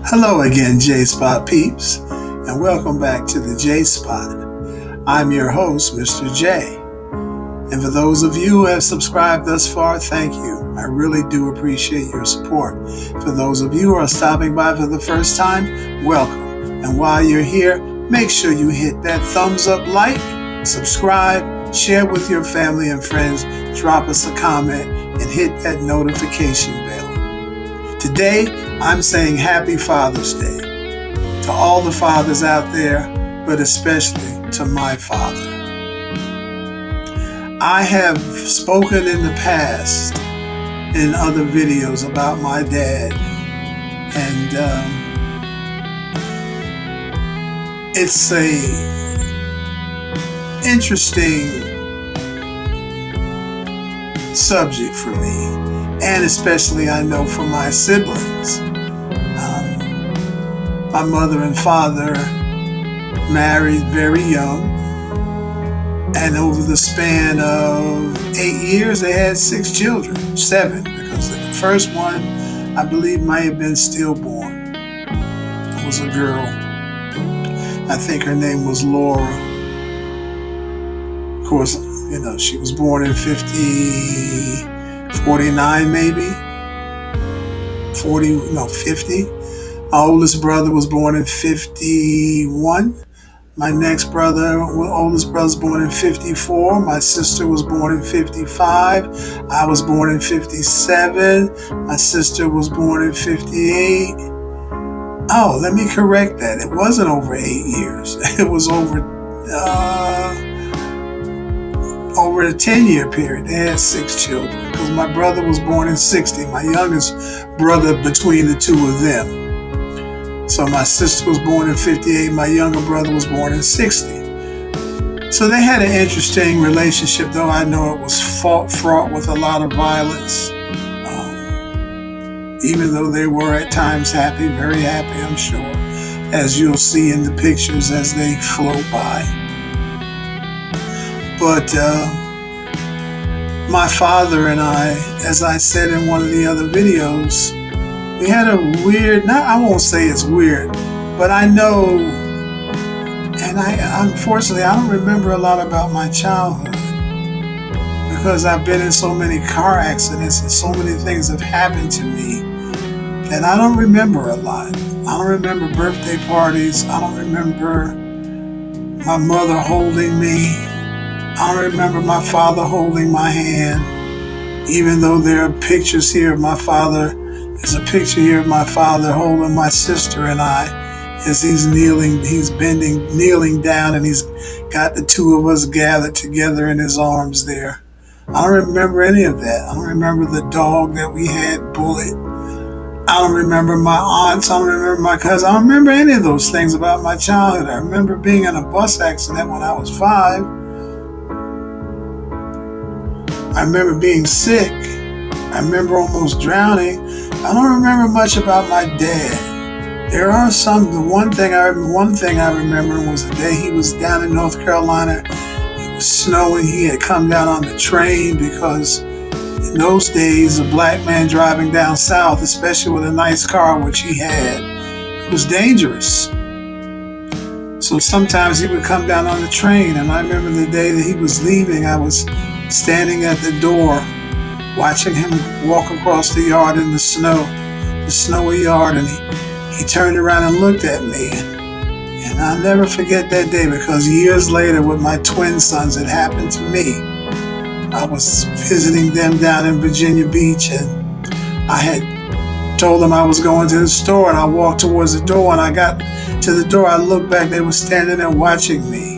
Hello again, J Spot peeps, and welcome back to the J Spot. I'm your host, Mr. J. And for those of you who have subscribed thus far, thank you. I really do appreciate your support. For those of you who are stopping by for the first time, welcome. And while you're here, make sure you hit that thumbs up like, subscribe, share with your family and friends, drop us a comment, and hit that notification bell. Today, I'm saying Happy Father's Day to all the fathers out there, but especially to my father. I have spoken in the past in other videos about my dad, and it's a interesting subject for me, and especially I know for my siblings. My mother and father married very young, and over the span of 8 years, they had 6 children, 7, because the first one, I believe, might have been stillborn. It was a girl. I think her name was Laura. Of course, you know, she was born in 49 maybe, 50. My oldest brother was born in 51. My next brother, oldest brother, was born in 54. My sister was born in 55. I was born in 57. My sister was born in 58. Oh, let me correct that. It wasn't over 8 years. It was over a 10-year period. They had 6 children because my brother was born in 60. My youngest brother between the two of them. So my sister was born in 58, my younger brother was born in 60. So they had an interesting relationship, though I know it was fraught with a lot of violence. Even though they were at times happy, very happy, I'm sure, as you'll see in the pictures as they float by. But my father and I, as I said in one of the other videos, we had a weird, I won't say it's weird, but I know, and unfortunately, I don't remember a lot about my childhood because I've been in so many car accidents and so many things have happened to me that I don't remember a lot. I don't remember birthday parties. I don't remember my mother holding me. I don't remember my father holding my hand, even though there are pictures here of my father. There's a picture here of my father holding my sister and I as he's kneeling down, and he's got the two of us gathered together in his arms there. I don't remember any of that. I don't remember the dog that we had, Bullet. I don't remember my aunts. I don't remember my cousins. I don't remember any of those things about my childhood. I remember being in a bus accident when I was 5. I remember being sick. I remember almost drowning. I don't remember much about my dad. There are the one thing I remember was the day he was down in North Carolina. It was snowing. He had come down on the train because in those days, a black man driving down south, especially with a nice car, which he had, it was dangerous. So sometimes he would come down on the train, and I remember the day that he was leaving, I was standing at the door watching him walk across the yard in the snowy yard, and he turned around and looked at me. And I'll never forget that day because years later with my twin sons, it happened to me. I was visiting them down in Virginia Beach, and I had told them I was going to the store, and I walked towards the door. When I got to the door, I looked back, they were standing there watching me.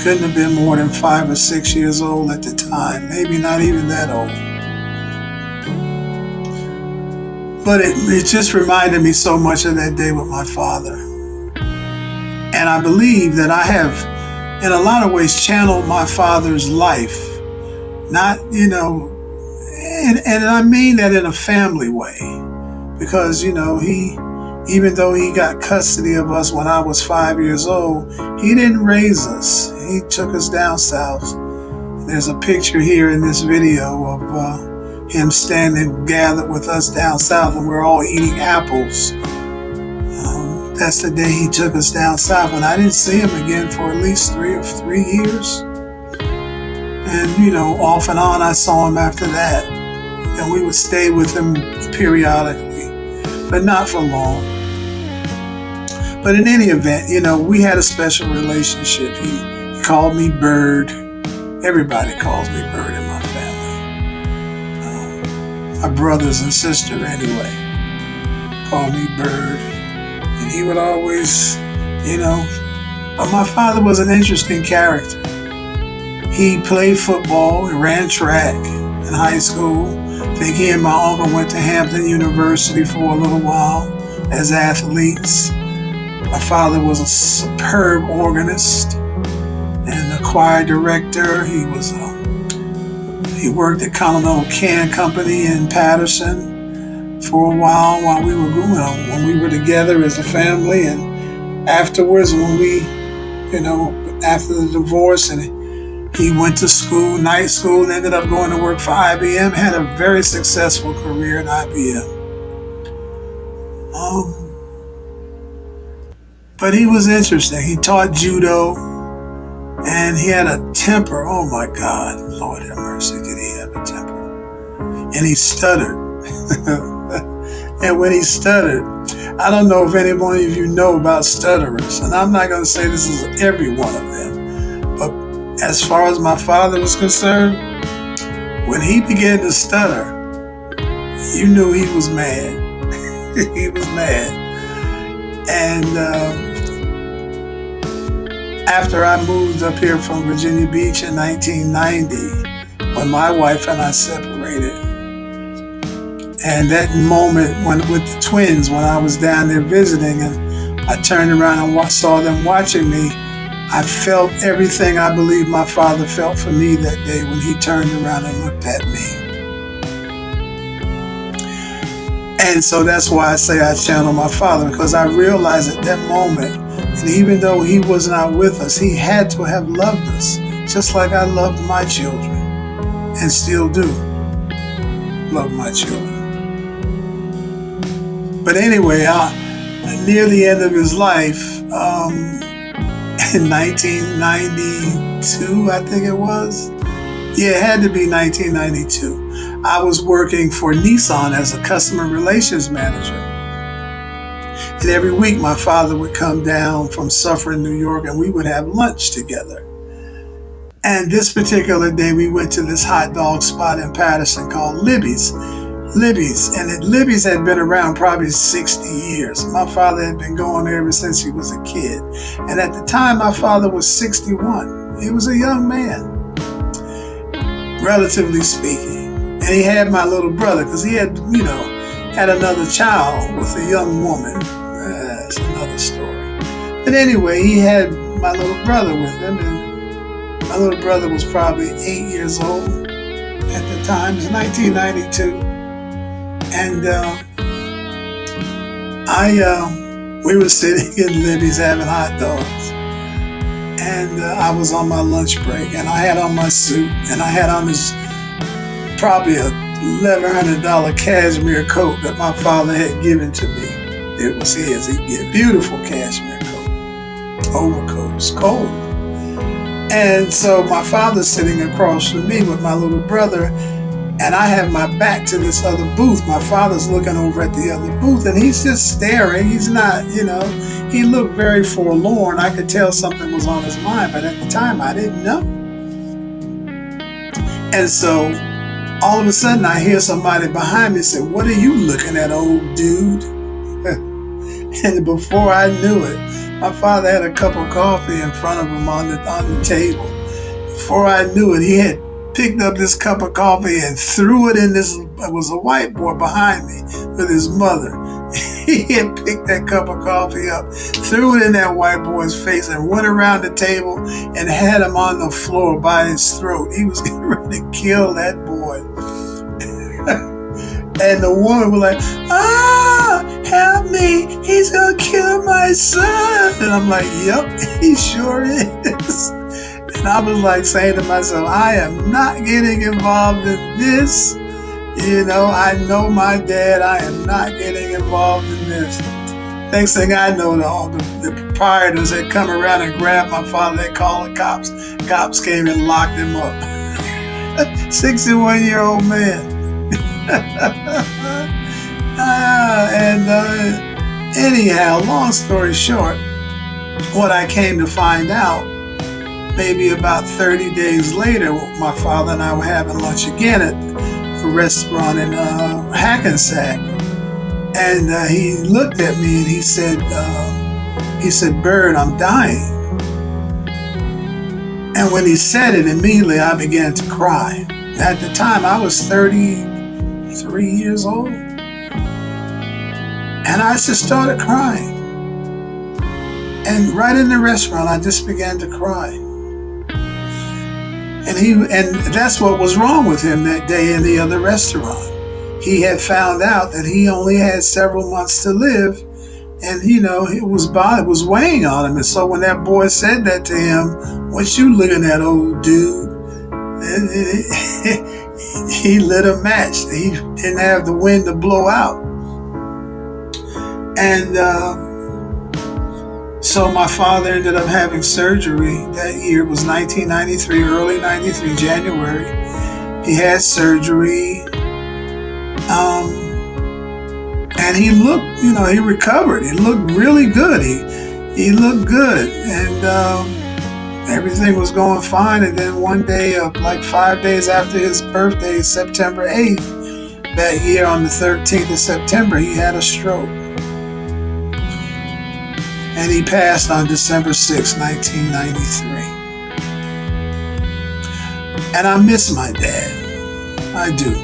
Couldn't have been more than 5 or 6 years old at the time, maybe not even that old. But it just reminded me so much of that day with my father. And I believe that I have, in a lot of ways, channeled my father's life. Not, and I mean that in a family way. Because, even though he got custody of us when I was 5 years old, he didn't raise us. He took us down south. There's a picture here in this video of him standing gathered with us down south, and we're all eating apples. That's the day he took us down south, and I didn't see him again for at least 3 years. And, off and on, I saw him after that. And we would stay with him periodically, but not for long. But in any event, we had a special relationship. He called me Bird. Everybody calls me Bird in my family. My brothers and sister, anyway, call me Bird. And he would always, but my father was an interesting character. He played football, he ran track in high school. I think he and my uncle went to Hampton University for a little while as athletes. My father was a superb organist and a choir director. He worked at Continental Can Company in Patterson for a while we were growing up, when we were together as a family, and afterwards when we, after the divorce, and he went to school, night school, and ended up going to work for IBM, had a very successful career at IBM. But he was interesting. He taught judo, and he had a temper. Oh my God, Lord have mercy, did he have a temper? And he stuttered. And when he stuttered, I don't know if any one of you know about stutterers, and I'm not going to say this is every one of them, but as far as my father was concerned, when he began to stutter, you knew he was mad. He was mad. And after I moved up here from Virginia Beach in 1990, when my wife and I separated, and that moment with the twins, when I was down there visiting, and I turned around and saw them watching me, I felt everything I believe my father felt for me that day when he turned around and looked at me. And so that's why I say I channel my father, because I realized at that moment, and even though he was not with us, he had to have loved us, just like I loved my children, and still do love my children. But anyway, near the end of his life, in 1992, I think it was. Yeah, it had to be 1992. I was working for Nissan as a customer relations manager. And every week my father would come down from Suffern, New York, and we would have lunch together. And this particular day we went to this hot dog spot in Patterson called Libby's. And Libby's had been around probably 60 years. My father had been going there ever since he was a kid. And at the time, my father was 61. He was a young man, relatively speaking. And he had my little brother, because he had, had another child with a young woman. That's another story. But anyway, he had my little brother with him, and my little brother was probably 8 years old at the time. It was 1992. And we were sitting in Libby's having hot dogs, and I was on my lunch break, and I had on my suit, and I had on this probably a $1,100 cashmere coat that my father had given to me. It was his. He'd get beautiful cashmere coat, overcoat. It's cold. And so my father's sitting across from me with my little brother, and I have my back to this other booth. My father's looking over at the other booth, and he's just staring. He's not, he looked very forlorn. I could tell something was on his mind, but at the time I didn't know. And so all of a sudden I hear somebody behind me say, "What are you looking at, old dude?" And before I knew it, my father had a cup of coffee in front of him on the table. Before I knew it, he had picked up this cup of coffee and threw it in this, it was a white boy behind me with his mother. He had picked that cup of coffee up, threw it in that white boy's face, and went around the table and had him on the floor by his throat. He was getting ready to kill that boy. And the woman was like, help me, he's gonna kill my son. And I'm like, yep, he sure is. And I was like saying to myself, I am not getting involved in this. I know my dad. I am not getting involved in this. Next thing I know, the proprietors had come around and grabbed my father. They called the cops. Cops came and locked him up. 61-year-old man. Anyhow, long story short, what I came to find out, maybe about 30 days later, my father and I were having lunch again at a restaurant in Hackensack. And he looked at me and he said, "Bird, I'm dying." And when he said it, immediately I began to cry. At the time, I was 33 years old. And I just started crying. And right in the restaurant, I just began to cry. And that's what was wrong with him that day in the other restaurant. He had found out that he only had several months to live, and it was weighing on him. And so when that boy said that to him, "What you looking at, old dude?" he lit a match. He didn't have the wind to blow out. And so my father ended up having surgery that year. It was 1993, early 93, January. He had surgery. And he looked, he recovered. He looked really good. He looked good. And everything was going fine. And then one day, like 5 days after his birthday, September 8th, that year on the 13th of September, he had a stroke. And he passed on December 6, 1993. And I miss my dad. I do.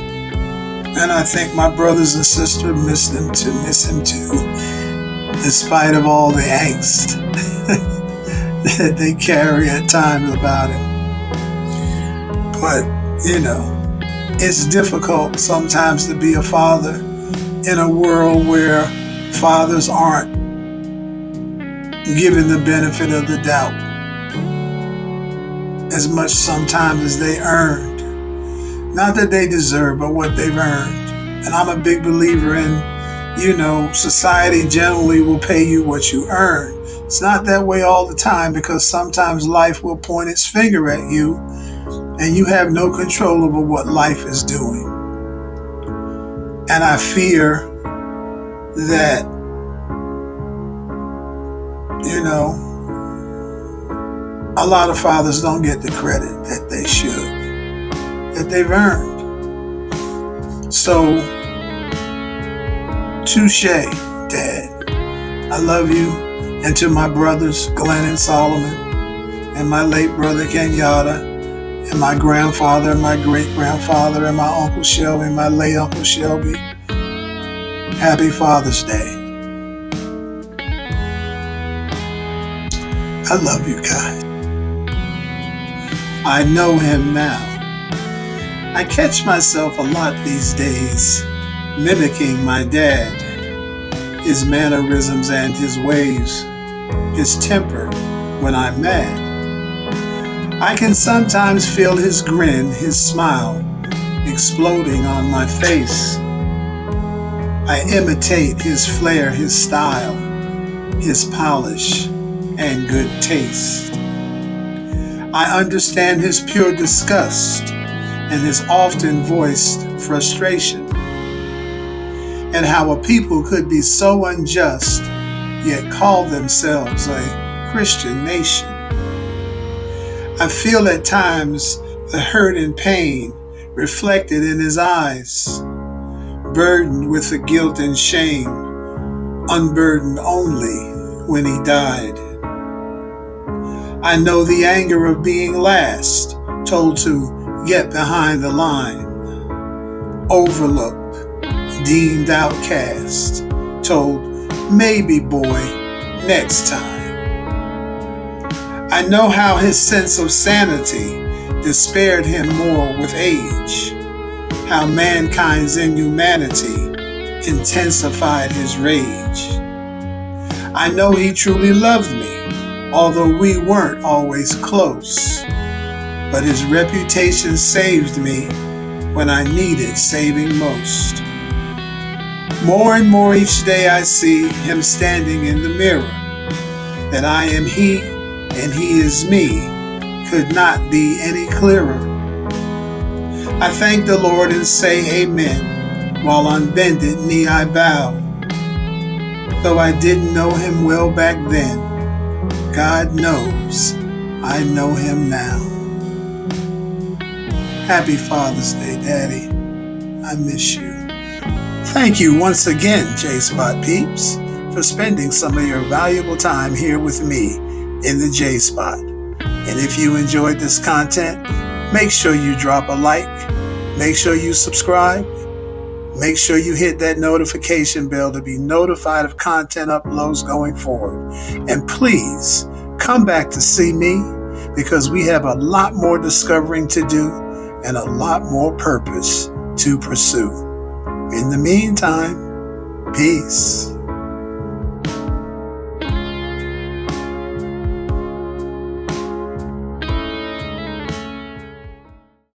And I think my brothers and sisters miss him too, despite of all the angst that they carry at times about him. But, it's difficult sometimes to be a father in a world where fathers aren't given the benefit of the doubt as much sometimes as they earned. Not that they deserve, but what they've earned. And I'm a big believer in, society generally will pay you what you earn. It's not that way all the time, because sometimes life will point its finger at you and you have no control over what life is doing. And I fear that, a lot of fathers don't get the credit that they should, that they've earned. So, touche, Dad. I love you. And to my brothers, Glenn and Solomon, and my late brother, Kenyatta, and my grandfather, and my great-grandfather, and my Uncle Shelby, my late Uncle Shelby, happy Father's Day. I love you guys. I know him now. I catch myself a lot these days mimicking my dad, his mannerisms and his ways, his temper when I'm mad. I can sometimes feel his grin, his smile exploding on my face. I imitate his flair, his style, his polish, and good taste. I understand his pure disgust and his often voiced frustration, and how a people could be so unjust yet call themselves a Christian nation. I feel at times the hurt and pain reflected in his eyes, burdened with the guilt and shame, unburdened only when he died. I know the anger of being last, told to get behind the line, overlooked, deemed outcast, told maybe boy, next time. I know how his sense of sanity despaired him more with age, how mankind's inhumanity intensified his rage. I know he truly loved me, although we weren't always close, but his reputation saved me when I needed saving most. More and more each day I see him standing in the mirror, that I am he and he is me could not be any clearer. I thank the Lord and say amen, while on bended knee I bow. Though I didn't know him well back then, God knows I know him now. Happy Father's Day, Daddy. I miss you. Thank you once again, J-Spot peeps, for spending some of your valuable time here with me in the J-Spot. And if you enjoyed this content, make sure you drop a like, make sure you subscribe, make sure you hit that notification bell to be notified of content uploads going forward. And please come back to see me, because we have a lot more discovering to do and a lot more purpose to pursue. In the meantime, peace.